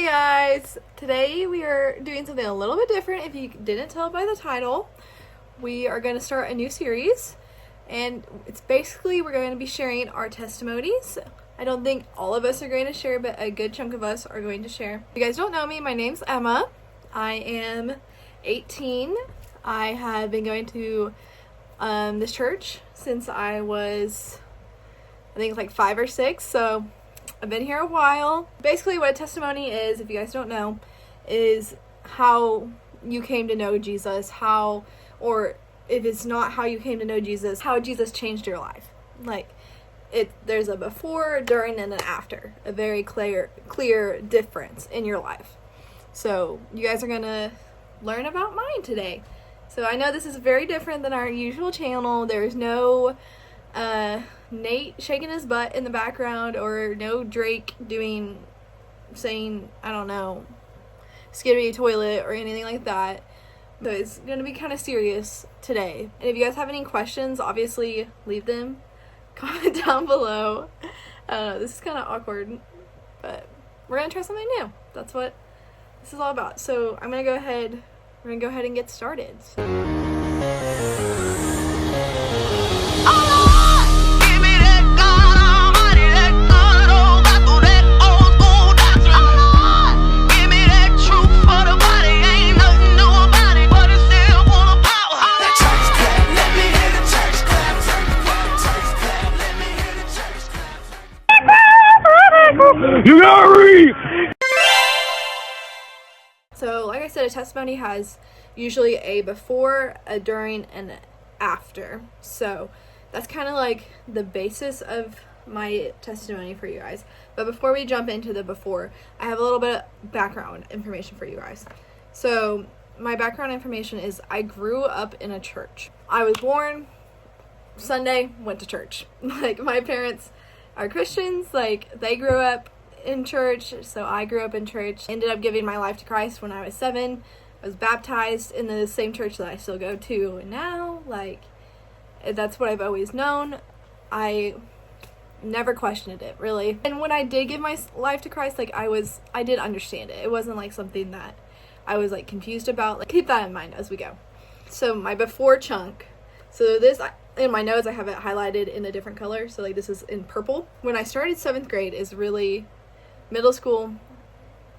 Hey guys! Today we are doing something a little bit different. If you didn't tell by the title, we are going to start a new series, and it's basically we're going to be sharing our testimonies. I don't think all of us are going to share, but a good chunk of us are going to share. If you guys don't know me, my name's Emma. I am 18. I have been going to this church since I was, I think, like 5 or 6, so I've been here a while. Basically what a testimony is, if you guys don't know, is how you came to know Jesus, or if it's not how you came to know Jesus, how Jesus changed your life. There's a before, during, and an after. A very clear difference in your life. So you guys are gonna learn about mine today. So I know this is very different than our usual channel. There's no Nate shaking his butt in the background, or no Drake saying, I don't know, skiddy toilet or anything like that. So it's going to be kind of serious today. And if you guys have any questions, obviously leave them. Comment down below. This is kind of awkward, but we're going to try something new. That's what this is all about. So we're going to go ahead and get started. You gotta read! So, like I said, a testimony has usually a before, a during, and an after. So, that's kind of like the basis of my testimony for you guys. But before we jump into the before, I have a little bit of background information for you guys. So, my background information is I grew up in a church. I was born Sunday, went to church. My parents are Christians. They grew up in church, so I grew up in church. Ended up giving my life to Christ when I was 7. I was baptized in the same church that I still go to, and now, that's what I've always known. I never questioned it, really. And when I did give my life to Christ, I did understand it. It wasn't something that I was confused about. Keep that in mind as we go. So my before chunk. So this, in my notes, I have it highlighted in a different color. So this is in purple. When I started 7th grade is really middle school.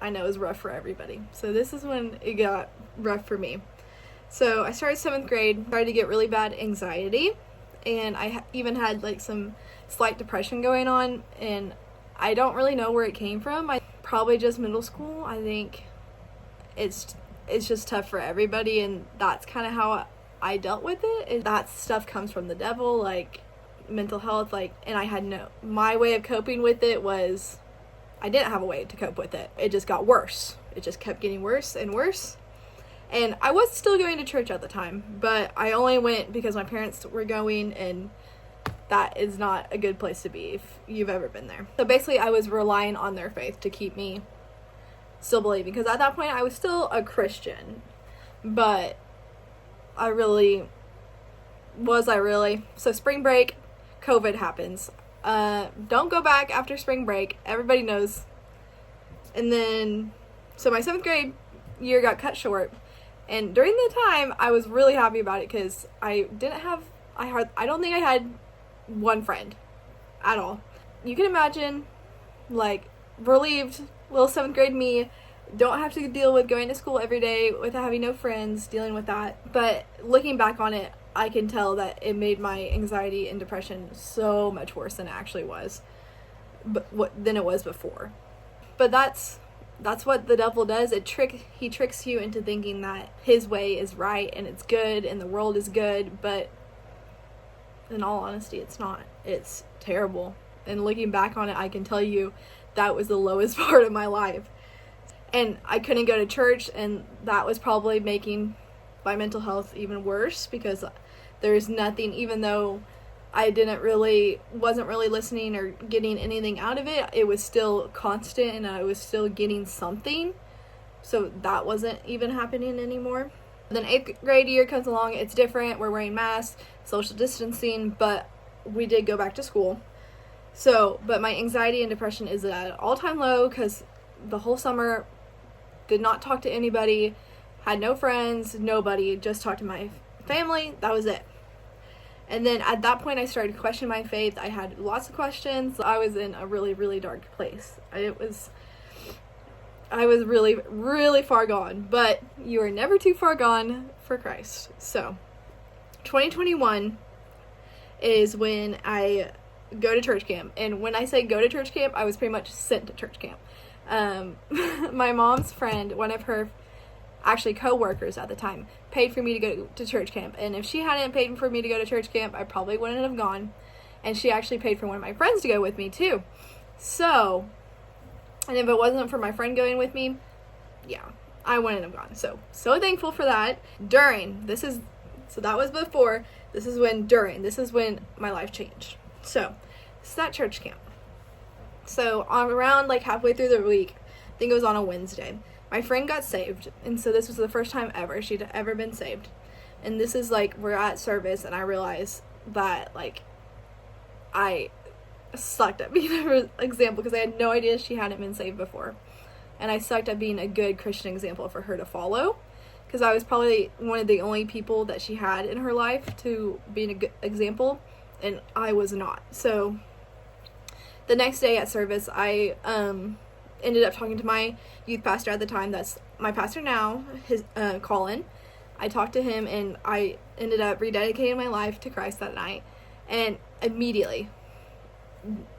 I know is rough for everybody. So this is when it got rough for me. So I started 7th grade, started to get really bad anxiety, and I even had some slight depression going on, and I don't really know where it came from. Probably just middle school. I think it's just tough for everybody, and that's kind of how I dealt with it. That stuff comes from the devil, mental health, and I had my way of coping with it was I didn't have a way to cope with it. It just got worse. It just kept getting worse and worse. And I was still going to church at the time, but I only went because my parents were going, and that is not a good place to be if you've ever been there. So basically I was relying on their faith to keep me still believing, because at that point I was still a Christian, but was I really? So spring break, COVID happens. Don't go back after spring break. Everybody knows. And then, so my 7th grade year got cut short. And during the time, I was really happy about it because I don't think I had one friend at all. You can imagine, relieved little 7th grade me, don't have to deal with going to school every day without having no friends, dealing with that. But looking back on it, I can tell that it made my anxiety and depression so much worse than it actually was, than it was before. But that's what the devil does. He tricks you into thinking that his way is right and it's good and the world is good, but in all honesty, it's not. It's terrible. And looking back on it, I can tell you that was the lowest part of my life. And I couldn't go to church, and that was probably making my mental health even worse, because there's nothing, even though I wasn't really listening or getting anything out of it, it was still constant, and I was still getting something. So that wasn't even happening anymore. Then 8th grade year comes along, it's different, we're wearing masks, social distancing, but we did go back to school. So, but my anxiety and depression is at an all-time low, because the whole summer, did not talk to anybody, had no friends, nobody, just talked to my family. That was it. And then at that point, I started questioning my faith. I had lots of questions. I was in a really, really dark place. I was really, really far gone. But you are never too far gone for Christ. So, 2021 is when I go to church camp. And when I say go to church camp, I was pretty much sent to church camp. My mom's friend, one of her actually co-workers at the time, paid for me to go to church camp. And if she hadn't paid for me to go to church camp, I probably wouldn't have gone. And she actually paid for one of my friends to go with me too. So, and if it wasn't for my friend going with me, yeah, I wouldn't have gone. So thankful for that. So that was before. This is when my life changed. So, it's that church camp. So, around like halfway through the week, I think it was on a Wednesday, my friend got saved. And so this was the first time ever she'd ever been saved. And this is like, we're at service, and I realized that like I sucked at being an example, because I had no idea she hadn't been saved before. And I sucked at being a good Christian example for her to follow, because I was probably one of the only people that she had in her life to be a good example, and I was not. So the next day at service, I ended up talking to my youth pastor at the time. That's my pastor now, his Colin. I talked to him, and I ended up rededicating my life to Christ that night. And immediately,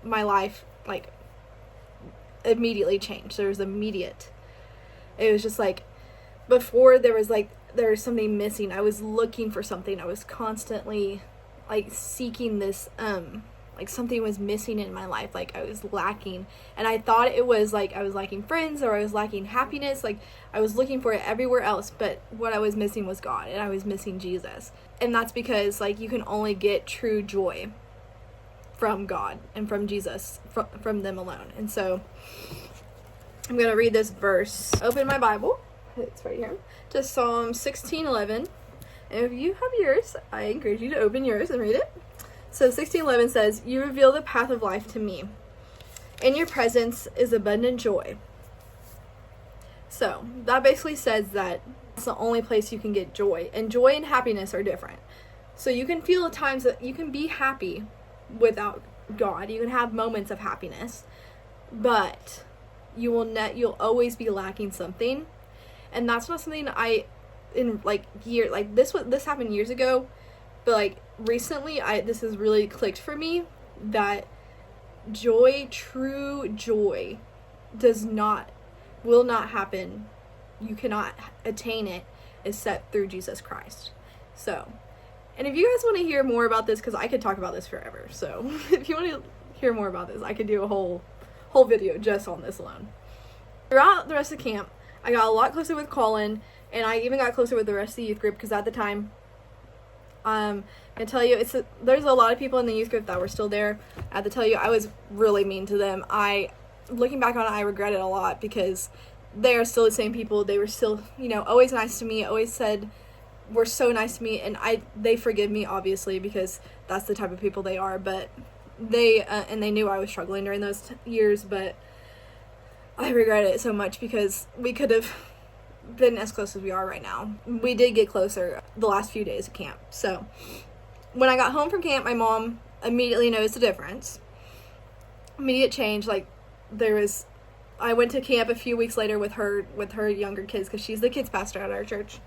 my life immediately changed. It was just like, before there was something missing. I was looking for something. I was constantly like seeking this, like something was missing in my life, like I was lacking, and I thought it was like I was lacking friends, or I was lacking happiness. Like I was looking for it everywhere else, but what I was missing was God, and I was missing Jesus. And that's because like you can only get true joy from God and from Jesus, from them alone. And so I'm gonna read this verse. Open my Bible, it's right here, to Psalm 16:11. And if you have yours, I encourage you to open yours and read it. So 16:11 says, "You reveal the path of life to me. In your presence is abundant joy." So that basically says that it's the only place you can get joy. And joy and happiness are different. So you can feel at times that you can be happy without God. You can have moments of happiness, but you'll always be lacking something. And that's not something this happened years ago, but like recently this has really clicked for me, that joy, true joy, will not happen. You cannot attain it except through Jesus Christ. So, and if you guys want to hear more about this, because I could talk about this forever, so if you want to hear more about this, I could do a whole video just on this alone. Throughout the rest of camp, I got a lot closer with Colin, and I even got closer with the rest of the youth group, because at the time, I tell you, there's a lot of people in the youth group that were still there. I have to tell you, I was really mean to them. Looking back on it, I regret it a lot, because they are still the same people. They were still, always nice to me, always were so nice to me, and they forgive me, obviously, because that's the type of people they are. But they knew I was struggling during those years, but I regret it so much, because we could have been as close as we are right now. We did get closer the last few days of camp. So when I got home from camp, my mom immediately noticed the difference. Immediate change. Like I went to camp a few weeks later with her younger kids, because she's the kids pastor at our church,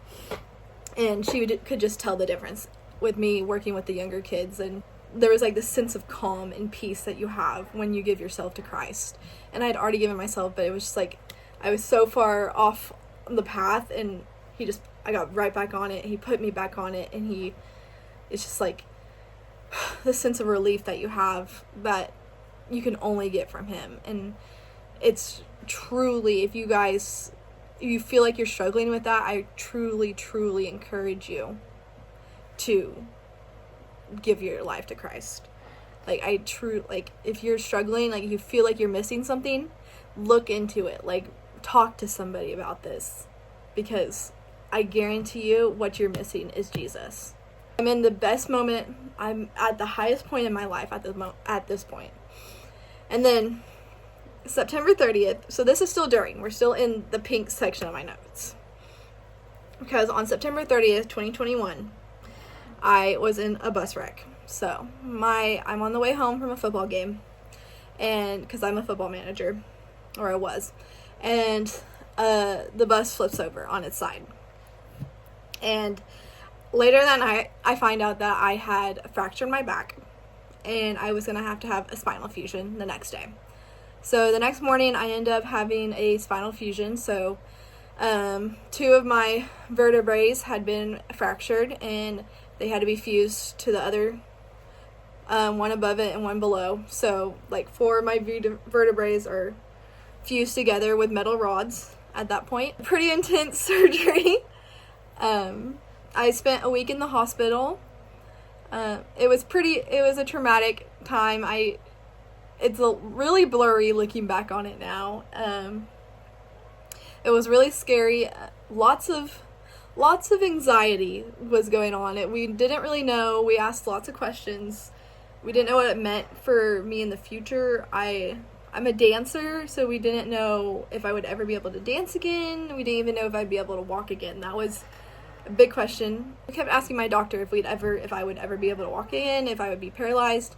and she could just tell the difference with me working with the younger kids. And there was like this sense of calm and peace that you have when you give yourself to Christ. And I had already given myself, but it was just like I was so far off the path, and I got right back on it. He put me back on it, and it's just like the sense of relief that you have that you can only get from him. And it's truly, if you feel like you're struggling with that, I truly, truly encourage you to give your life to Christ. If you're struggling, like you feel like you're missing something, look into it. Like, talk to somebody about this, because I guarantee you what you're missing is Jesus. I'm in the best moment. I'm at the highest point in my life at this point. And then September 30th, so this is still during, we're still in the pink section of my notes. Because on September 30th, 2021, I was in a bus wreck. So, I'm on the way home from a football game, and because I'm a football manager, or I was, and the bus flips over on its side. And later that night, I find out that I had fractured my back, and I was going to have a spinal fusion the next day. So the next morning, I end up having a spinal fusion. So 2 of my vertebrae had been fractured, and they had to be fused to the other, one above it and one below. So like 4 of my vertebrae are fused together with metal rods at that point. Pretty intense surgery. I spent a week in the hospital. It was a traumatic time. It's really blurry looking back on it now. It was really scary. Lots of anxiety was going on. We didn't really know. We asked lots of questions. We didn't know what it meant for me in the future. I'm a dancer, so we didn't know if I would ever be able to dance again. We didn't even know if I'd be able to walk again. That was a big question. I kept asking my doctor if I would ever be able to walk again, if I would be paralyzed,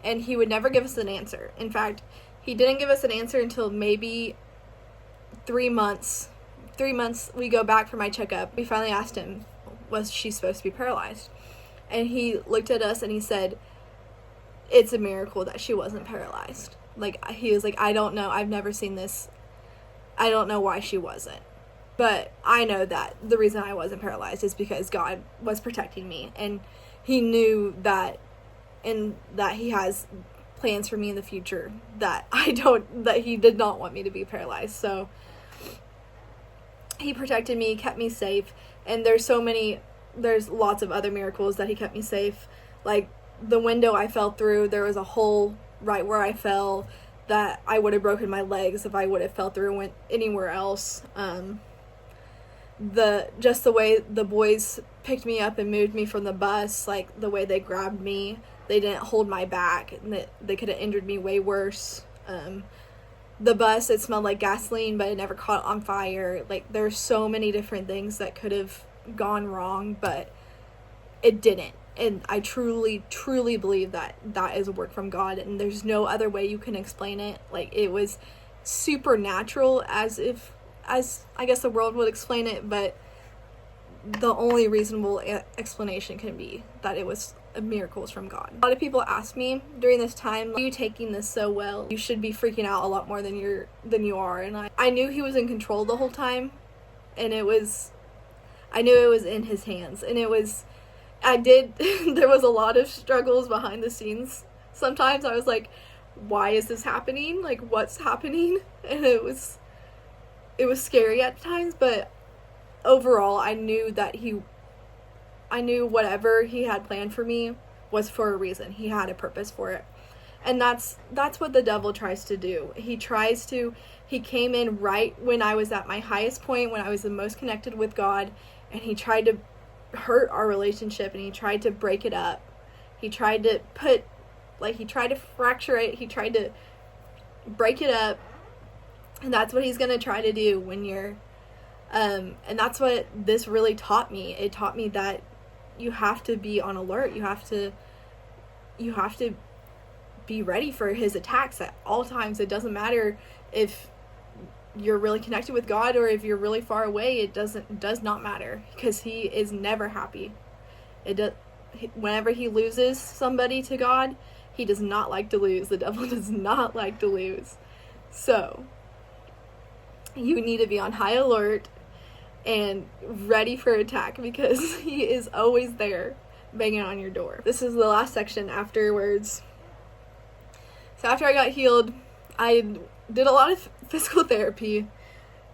and he would never give us an answer. In fact, he didn't give us an answer until maybe 3 months. 3 months we go back for my checkup. We finally asked him, was she supposed to be paralyzed? And he looked at us and he said, it's a miracle that she wasn't paralyzed. Like, he was like, I don't know. I've never seen this. I don't know why she wasn't. But I know that the reason I wasn't paralyzed is because God was protecting me. And he knew that, and that he has plans for me in the future that he did not want me to be paralyzed. So he protected me, kept me safe. And there's lots of other miracles that he kept me safe. Like the window I fell through, there was a hole right where I fell that I would have broken my legs if I would have fell through and went anywhere else. The way the boys picked me up and moved me from the bus, like the way they grabbed me, they didn't hold my back, and they could have injured me way worse. The bus, it smelled like gasoline, but it never caught on fire. Like, there's so many different things that could have gone wrong, but it didn't. And I truly, truly believe that is a work from God, and there's no other way you can explain it. Like, it was supernatural, as I guess the world would explain it, but the only reasonable explanation can be that it was miracles from God. A lot of people ask me during this time, are you taking this so well? You should be freaking out a lot more than you are. And I knew he was in control the whole time, and I knew it was in his hands. And there was a lot of struggles behind the scenes. Sometimes I was like, why is this happening? Like, what's happening? And it was scary at times, but overall I knew whatever he had planned for me was for a reason. He had a purpose for it. And that's what the devil tries to do. He came in right when I was at my highest point, when I was the most connected with God, and he tried to hurt our relationship, and he tried to break it up. He tried to fracture it. He tried to break it up. And that's what he's going to try to do when you're, and that's what this really taught me. It taught me that you have to be on alert. You have to be ready for his attacks at all times. It doesn't matter if you're really connected with God or if you're really far away. It does not matter, because he is never happy. Whenever he loses somebody to God, he does not like to lose. The devil does not like to lose. So you need to be on high alert and ready for attack, because he is always there banging on your door. This is the last section afterwards. So after I got healed, I did a lot of physical therapy,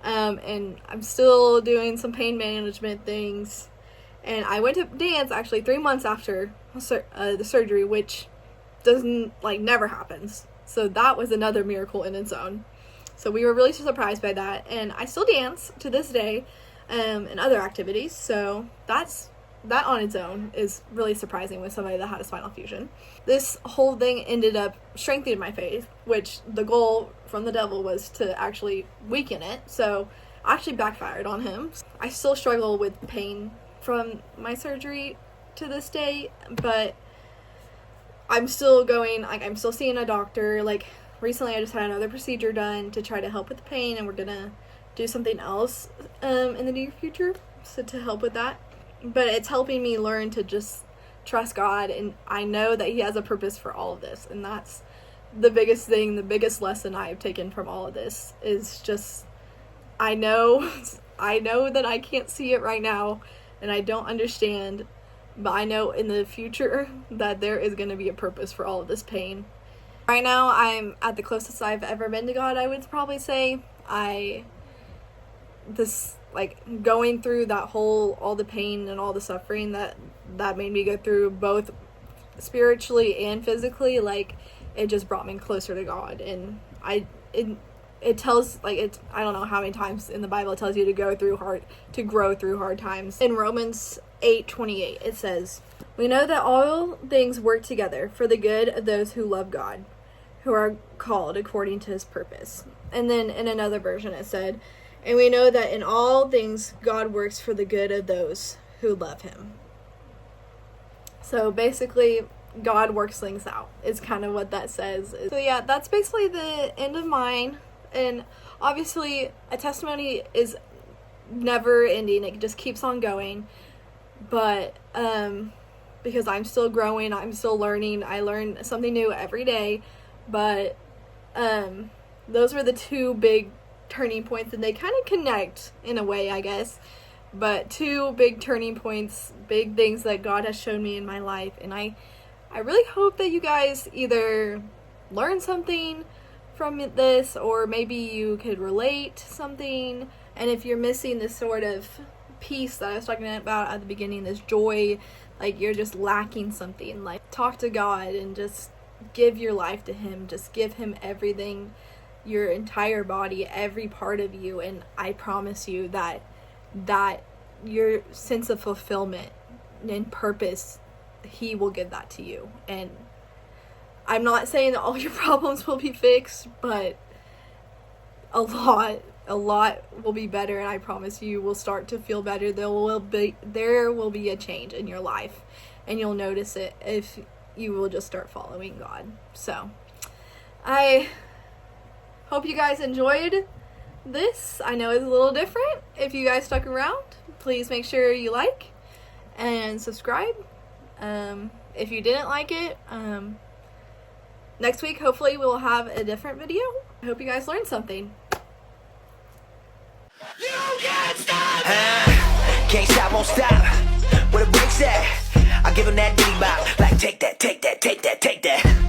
and I'm still doing some pain management things. And I went to dance actually 3 months after the surgery, which never happens. So that was another miracle in its own. So we were really surprised by that, and I still dance to this day, and other activities. So that's that on its own is really surprising with somebody that had a spinal fusion. This whole thing ended up strengthening my faith, which the goal from the devil was to actually weaken it. So actually backfired on him. I still struggle with pain from my surgery to this day, but I'm still going, like, I'm still seeing a doctor. Like, recently I just had another procedure done to try to help with the pain, and we're gonna do something else in the near future, so to help with that. But it's helping me learn to just trust God, and I know that He has a purpose for all of this, and that's the biggest thing, the biggest lesson I have taken from all of this is just, I know that I can't see it right now, and I don't understand, but I know in the future that there is going to be a purpose for all of this pain. Right now, I'm at the closest I've ever been to God, I would probably say. Going through that all the pain and all the suffering that made me go through, both spiritually and physically, like, it just brought me closer to God. And it tells, like, I don't know how many times in the Bible it tells you to grow through hard times. In Romans 8:28, it says, "We know that all things work together for the good of those who love God, who are called according to His purpose." And then in another version it said, "And we know that in all things God works for the good of those who love Him." So basically, God works things out is kind of what that says. So yeah, that's basically the end of mine. And obviously, a testimony is never ending. It just keeps on going. But because I'm still growing, I'm still learning. I learn something new every day. But those were the two big turning points, and they kind of connect in a way, I guess. But two big turning points, big things that God has shown me in my life. And I really hope that you guys either learn something from this, or maybe you could relate something. And if you're missing this sort of peace that I was talking about at the beginning, this joy, like you're just lacking something, like, talk to God and just give your life to Him. Just give Him everything, your entire body, every part of you, and I promise you that your sense of fulfillment and purpose, He will give that to you. And I'm not saying that all your problems will be fixed, but a lot will be better, and I promise you will start to feel better. There will be a change in your life, and you'll notice it if you will just start following God. So I hope you guys enjoyed this. I know it's a little different. If you guys stuck around, please make sure you like and subscribe. If you didn't like it, next week hopefully we'll have a different video. I hope you guys learned something. You can't stop. Can't stop, won't stop. Where the breaks at? I give him that ditty bop. Like, take that, take that, take that, take that.